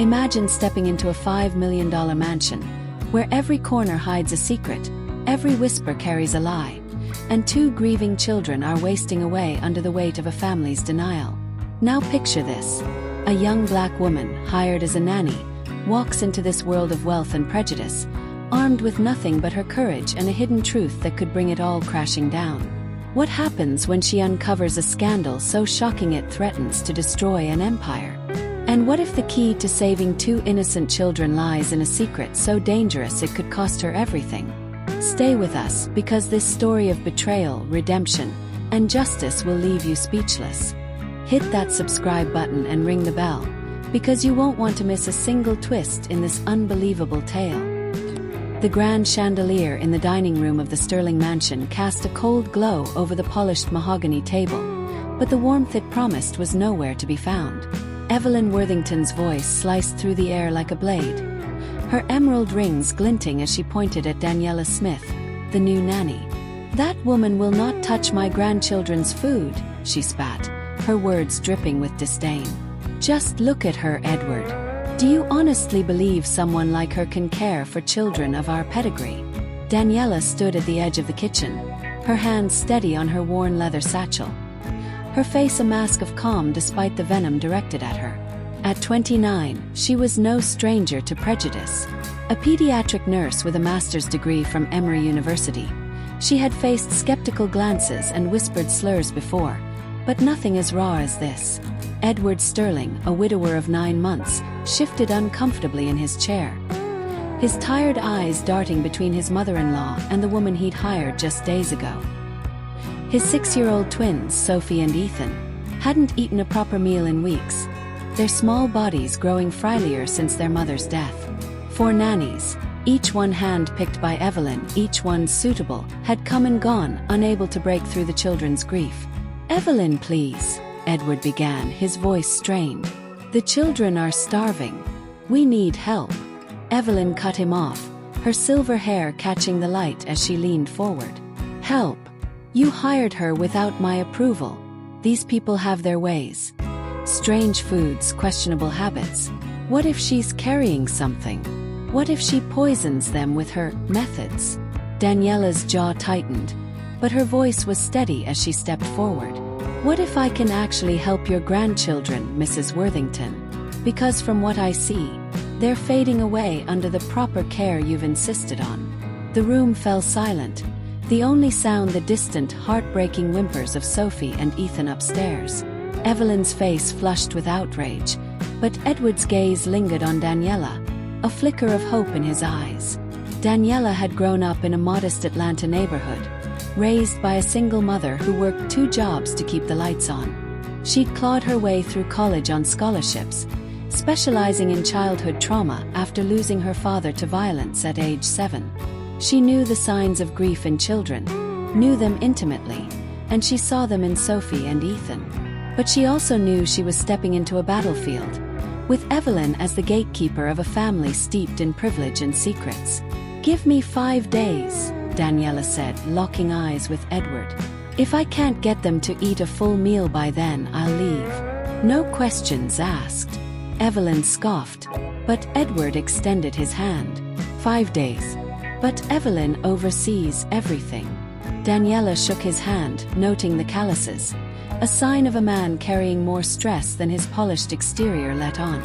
Imagine stepping into a $5 million mansion, where every corner hides a secret, every whisper carries a lie, and two grieving children are wasting away under the weight of a family's denial. Now picture this. A young black woman, hired as a nanny, walks into this world of wealth and prejudice, armed with nothing but her courage and a hidden truth that could bring it all crashing down. What happens when she uncovers a scandal so shocking it threatens to destroy an empire? And what if the key to saving two innocent children lies in a secret so dangerous it could cost her everything? Stay with us, because this story of betrayal, redemption, and justice will leave you speechless. Hit that subscribe button and ring the bell, because you won't want to miss a single twist in this unbelievable tale. The grand chandelier in the dining room of the Sterling mansion cast a cold glow over the polished mahogany table, but the warmth it promised was nowhere to be found. Evelyn Worthington's voice sliced through the air like a blade, her emerald rings glinting as she pointed at Daniela Smith, the new nanny. "That woman will not touch my grandchildren's food," she spat, her words dripping with disdain. "Just look at her, Edward. Do you honestly believe someone like her can care for children of our pedigree?" Daniela stood at the edge of the kitchen, her hands steady on her worn leather satchel, her face a mask of calm despite the venom directed at her. At 29, she was no stranger to prejudice. A pediatric nurse with a master's degree from Emory University, she had faced skeptical glances and whispered slurs before, but nothing as raw as this. Edward Sterling, a widower of 9 months, shifted uncomfortably in his chair, his tired eyes darting between his mother-in-law and the woman he'd hired just days ago. His 6-year-old twins, Sophie and Ethan, hadn't eaten a proper meal in weeks, their small bodies growing frilier since their mother's death. 4 nannies, each one hand-picked by Evelyn, each one suitable, had come and gone, unable to break through the children's grief. "Evelyn, please," Edward began, his voice strained. "The children are starving. We need help." Evelyn cut him off, her silver hair catching the light as she leaned forward. "Help? You hired her without my approval. These people have their ways. Strange foods, questionable habits. What if she's carrying something? What if she poisons them with her methods?" Daniela's jaw tightened, but her voice was steady as she stepped forward. "What if I can actually help your grandchildren, Mrs. Worthington? Because from what I see, they're fading away under the proper care you've insisted on." The room fell silent, the only sound the distant, heartbreaking whimpers of Sophie and Ethan upstairs. Evelyn's face flushed with outrage, but Edward's gaze lingered on Daniela, a flicker of hope in his eyes. Daniela had grown up in a modest Atlanta neighborhood, raised by a single mother who worked 2 jobs to keep the lights on. She'd clawed her way through college on scholarships, specializing in childhood trauma after losing her father to violence at age 7. She knew the signs of grief in children, knew them intimately, and she saw them in Sophie and Ethan. But she also knew she was stepping into a battlefield, with Evelyn as the gatekeeper of a family steeped in privilege and secrets. "Give me 5 days," Daniela said, locking eyes with Edward. "If I can't get them to eat a full meal by then, I'll leave. No questions asked." Evelyn scoffed, but Edward extended his hand. 5 days. But Evelyn oversees everything. Daniela shook his hand, noting the calluses, a sign of a man carrying more stress than his polished exterior let on.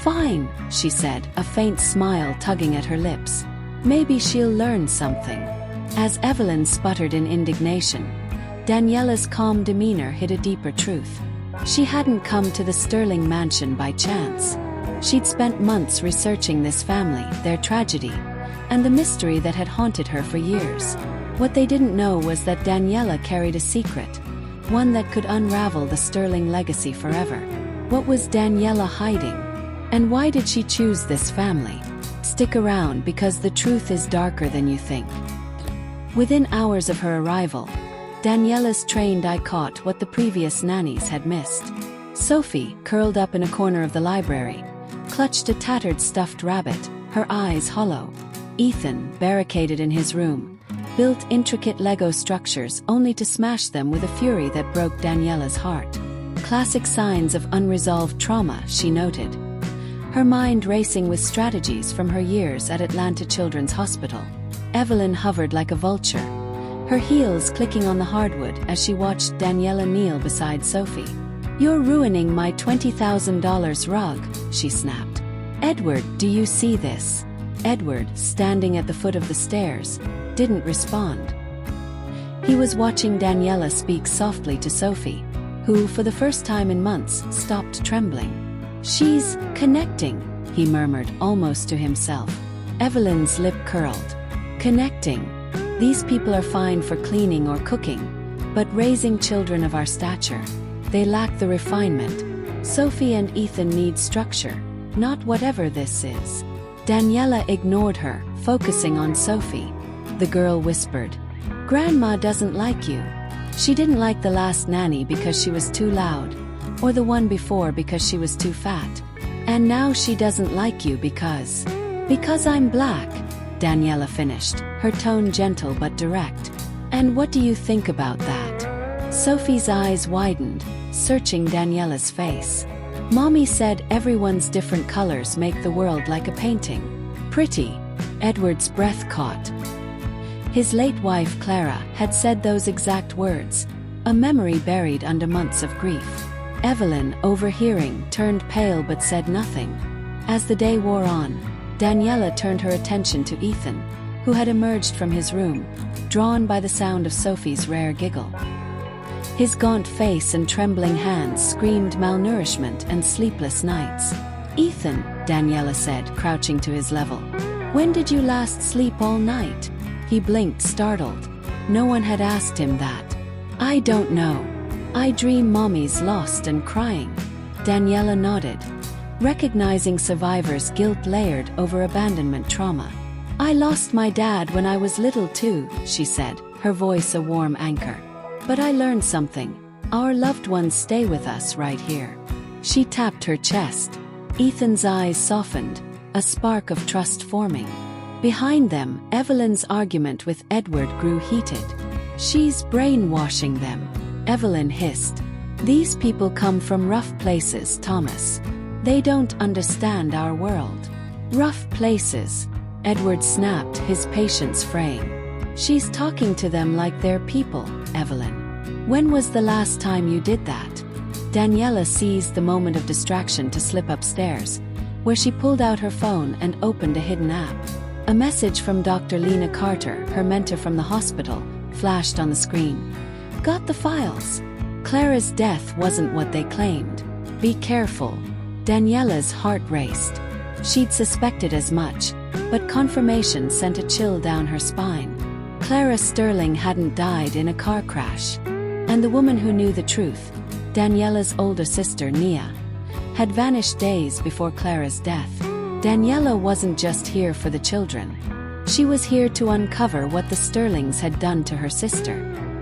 "Fine," she said, a faint smile tugging at her lips. "Maybe she'll learn something." As Evelyn sputtered in indignation, Daniela's calm demeanor hid a deeper truth. She hadn't come to the Sterling mansion by chance. She'd spent months researching this family, their tragedy, and the mystery that had haunted her for years. What they didn't know was that Daniela carried a secret, one that could unravel the Sterling legacy forever. What was Daniela hiding? And why did she choose this family? Stick around, because the truth is darker than you think. Within hours of her arrival, Daniela's trained eye caught what the previous nannies had missed. Sophie, curled up in a corner of the library, clutched a tattered stuffed rabbit, her eyes hollow. Ethan, barricaded in his room, built intricate Lego structures only to smash them with a fury that broke Daniela's heart. Classic signs of unresolved trauma, she noted. her mind racing with strategies from her years at Atlanta Children's Hospital. Evelyn hovered like a vulture, her heels clicking on the hardwood as she watched Daniela kneel beside Sophie. "You're ruining my $20,000 rug," she snapped. "Edward, do you see this?" Edward, standing at the foot of the stairs, didn't respond. He was watching Daniela speak softly to Sophie, who, for the first time in months, stopped trembling. "She's connecting," he murmured almost to himself. Evelyn's lip curled. "Connecting. These people are fine for cleaning or cooking, but raising children of our stature, they lack the refinement. Sophie and Ethan need structure, not whatever this is." Daniela ignored her, focusing on Sophie. The girl whispered, "Grandma doesn't like you. She didn't like the last nanny because she was too loud, or the one before because she was too fat. And now she doesn't like you because I'm black," Daniela finished, her tone gentle but direct. "And what do you think about that?" Sophie's eyes widened, searching Daniela's face. "Mommy said everyone's different colors make the world like a painting." "Pretty." Edward's breath caught. His late wife Clara had said those exact words, a memory buried under months of grief. Evelyn, overhearing, turned pale but said nothing. As the day wore on, Daniela turned her attention to Ethan, who had emerged from his room, drawn by the sound of Sophie's rare giggle. His gaunt face and trembling hands screamed malnourishment and sleepless nights. "Ethan," Daniela said, crouching to his level, "when did you last sleep all night?" He blinked, startled. No one had asked him that. "I don't know. I dream mommy's lost and crying." Daniela nodded, recognizing survivors' guilt layered over abandonment trauma. "I lost my dad when I was little too," she said, her voice a warm anchor. "But I learned something. Our loved ones stay with us right here." She tapped her chest. Ethan's eyes softened, a spark of trust forming. Behind them, Evelyn's argument with Edward grew heated. "She's brainwashing them," Evelyn hissed. "These people come from rough places, Thomas. They don't understand our world." "Rough places," Edward snapped, his patience fraying. "She's talking to them like they're people, Evelyn. When was the last time you did that?" Daniela seized the moment of distraction to slip upstairs, where she pulled out her phone and opened a hidden app. A message from Dr. Lena Carter, her mentor from the hospital, flashed on the screen. "Got the files. Clara's death wasn't what they claimed. Be careful." Daniela's heart raced. She'd suspected as much, but confirmation sent a chill down her spine. Clara Sterling hadn't died in a car crash. And the woman who knew the truth, Daniela's older sister Nia, had vanished days before Clara's death. Daniela wasn't just here for the children. She was here to uncover what the Sterlings had done to her sister.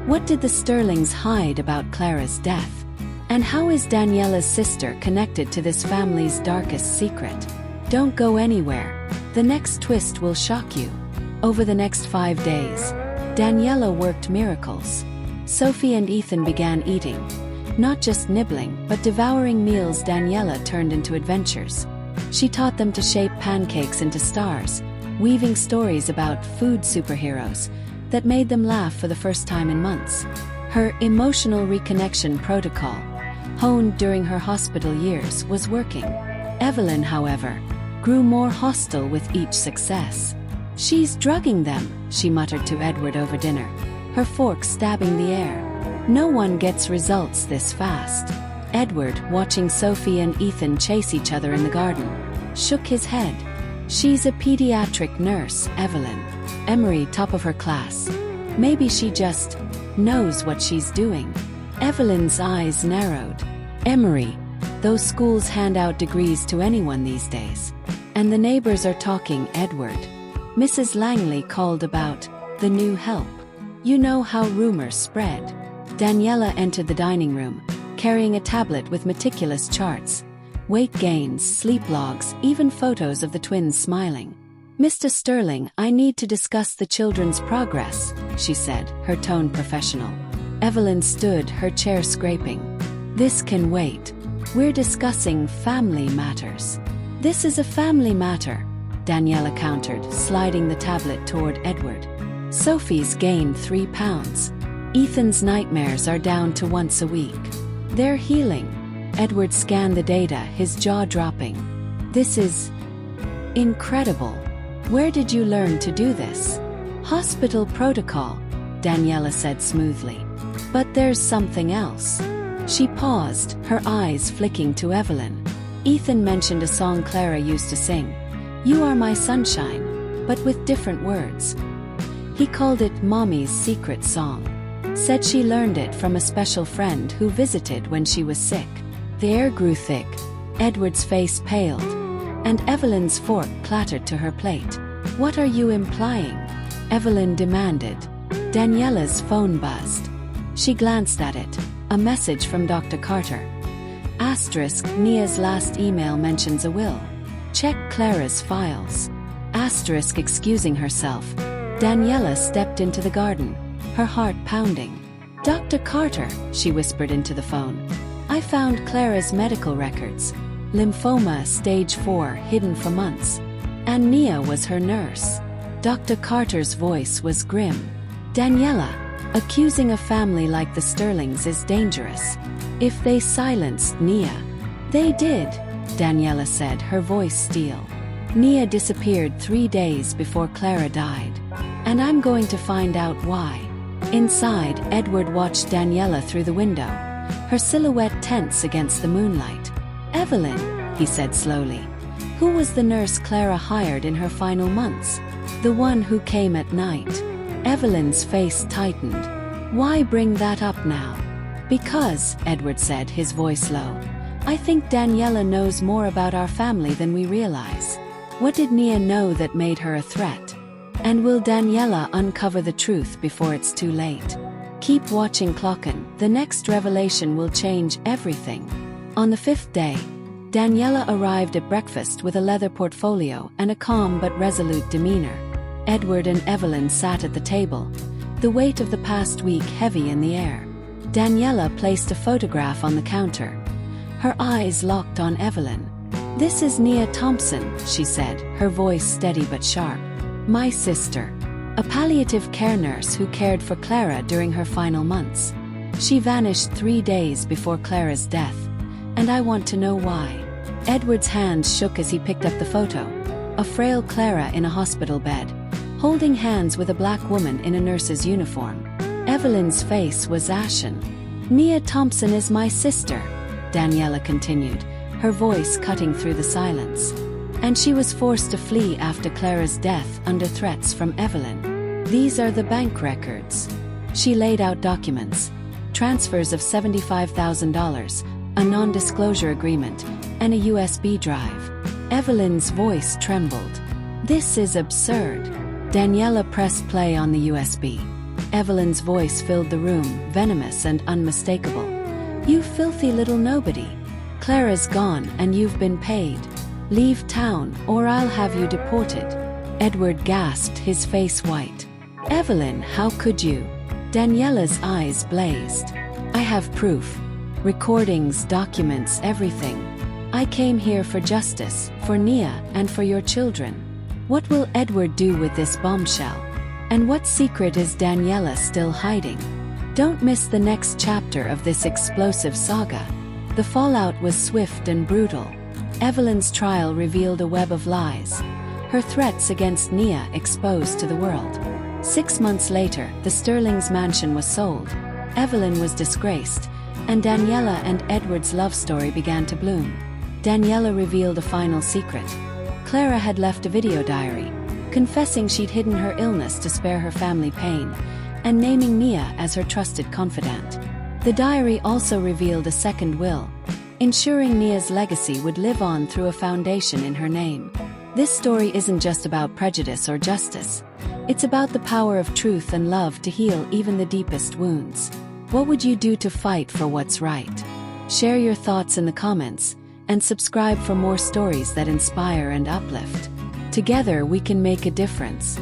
What did the Sterlings hide about Clara's death? And how is Daniela's sister connected to this family's darkest secret? Don't go anywhere. The next twist will shock you. Over the next 5 days, Daniela worked miracles. Sophie and Ethan began eating, not just nibbling, but devouring meals Daniela turned into adventures. She taught them to shape pancakes into stars, weaving stories about food superheroes that made them laugh for the first time in months. Her emotional reconnection protocol, honed during her hospital years, was working. Evelyn, however, grew more hostile with each success. "She's drugging them," she muttered to Edward over dinner, her fork stabbing the air. "No one gets results this fast." Edward, watching Sophie and Ethan chase each other in the garden, shook his head. "She's a pediatric nurse, Evelyn. Emery, top of her class. Maybe she just knows what she's doing." Evelyn's eyes narrowed. "Emery, those schools hand out degrees to anyone these days. And the neighbors are talking, Edward." Mrs. Langley called about the new help. "You know how rumors spread." Daniela entered the dining room, carrying a tablet with meticulous charts, weight gains, sleep logs, even photos of the twins smiling. "Mr. Sterling, I need to discuss the children's progress," she said, her tone professional. Evelyn stood, her chair scraping. "This can wait. We're discussing family matters." "This is a family matter," Daniela countered, sliding the tablet toward Edward. "Sophie's gained 3 pounds. Ethan's nightmares are down to once a week. They're healing." Edward scanned the data, his jaw dropping. "This is incredible. Where did you learn to do this?" "Hospital protocol," Daniela said smoothly. "But there's something else." She paused, her eyes flicking to Evelyn. "Ethan mentioned a song Clara used to sing, 'You Are My Sunshine,' but with different words. He called it Mommy's secret song. Said she learned it from a special friend who visited when she was sick." The air grew thick. Edward's face paled, and Evelyn's fork clattered to her plate. "What are you implying?" Evelyn demanded. Daniela's phone buzzed. She glanced at it. A message from Dr. Carter. Asterisk, Nia's last email mentions a will. Check Clara's files. Asterisk, excusing herself. Daniela stepped into the garden, her heart pounding. "Dr. Carter," she whispered into the phone. "I found Clara's medical records. Lymphoma stage 4 hidden for months. And Nia was her nurse." Dr. Carter's voice was grim. "Daniela, accusing a family like the Sterlings is dangerous. If they silenced Nia." "They did," Daniela said, her voice steel. "Nia disappeared 3 days before Clara died. And I'm going to find out why." Inside, Edward watched Daniela through the window, her silhouette tense against the moonlight. "Evelyn," he said slowly, "who was the nurse Clara hired in her final months? The one who came at night?" Evelyn's face tightened. "Why bring that up now?" "Because," Edward said, his voice low, "I think Daniela knows more about our family than we realize. What did Nia know that made her a threat? And will Daniela uncover the truth before it's too late? Keep watching Clocken, the next revelation will change everything." On the 5th day, Daniela arrived at breakfast with a leather portfolio and a calm but resolute demeanor. Edward and Evelyn sat at the table, the weight of the past week heavy in the air. Daniela placed a photograph on the counter. Her eyes locked on Evelyn. "This is Nia Thompson," she said, her voice steady but sharp. "My sister. A palliative care nurse who cared for Clara during her final months. She vanished 3 days before Clara's death. And I want to know why." Edward's hands shook as he picked up the photo. A frail Clara in a hospital bed, holding hands with a black woman in a nurse's uniform. Evelyn's face was ashen. "Nia Thompson is my sister," Daniela continued, her voice cutting through the silence. "And she was forced to flee after Clara's death under threats from Evelyn. These are the bank records." She laid out documents, transfers of $75,000, a non-disclosure agreement, and a USB drive. Evelyn's voice trembled. "This is absurd." Daniela pressed play on the USB. Evelyn's voice filled the room, venomous and unmistakable. "You filthy little nobody. Clara's gone and you've been paid. Leave town or I'll have you deported." Edward gasped, his face white. "Evelyn, how could you?" Daniela's eyes blazed. "I have proof. Recordings, documents, everything. I came here for justice, for Nia, and for your children. What will Edward do with this bombshell? And what secret is Daniela still hiding? Don't miss the next chapter of this explosive saga." The fallout was swift and brutal. Evelyn's trial revealed a web of lies, her threats against Nia exposed to the world. 6 months later, the Sterlings' mansion was sold. Evelyn was disgraced, and Daniela and Edward's love story began to bloom. Daniela revealed a final secret. Clara had left a video diary, confessing she'd hidden her illness to spare her family pain, and naming Nia as her trusted confidant. The diary also revealed a second will, ensuring Nia's legacy would live on through a foundation in her name. This story isn't just about prejudice or justice. It's about the power of truth and love to heal even the deepest wounds. What would you do to fight for what's right? Share your thoughts in the comments, and subscribe for more stories that inspire and uplift. Together we can make a difference.